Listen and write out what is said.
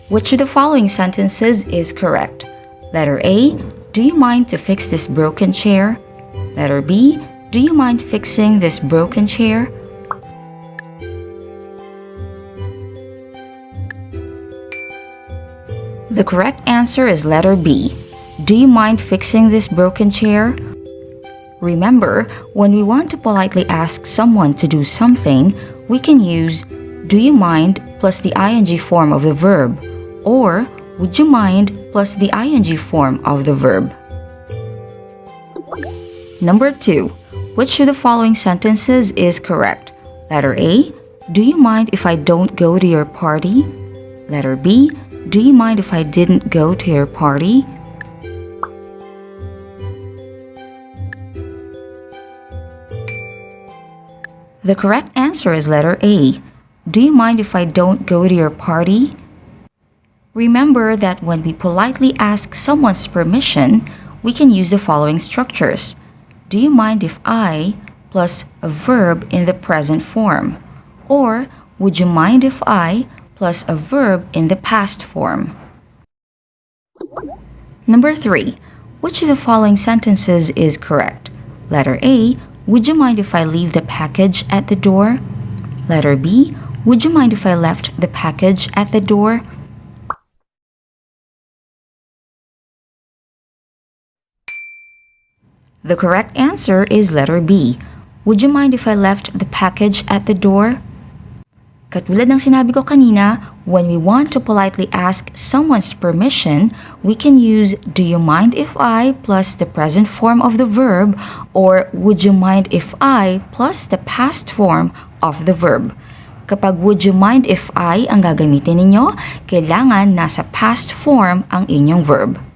Which of the following sentences is correct? Letter A, do you mind to fix this broken chair? Letter B, do you mind fixing this broken chair? The correct answer is letter B. Do you mind fixing this broken chair? Remember, when we want to politely ask someone to do something, we can use do you mind plus the ing form of the verb, or would you mind plus the ing form of the verb. Number 2. Which of the following sentences is correct? Letter A, do you mind if I don't go to your party? Letter B, do you mind if I didn't go to your party? The correct answer is letter A. Do you mind if I don't go to your party? Remember that when we politely ask someone's permission, we can use the following structures. Do you mind if I plus a verb in the present form? Or would you mind if I plus a verb in the past form? Number 3. Which of the following sentences is correct? Letter A, would you mind if I leave the package at the door? Letter B, would you mind if I left the package at the door? The correct answer is letter B. Would you mind if I left the package at the door? Katulad ng sinabi ko kanina, when we want to politely ask someone's permission, we can use do you mind if I plus the present form of the verb, or would you mind if I plus the past form of the verb. Kapag would you mind if I ang gagamitin ninyo, kailangan nasa past form ang inyong verb.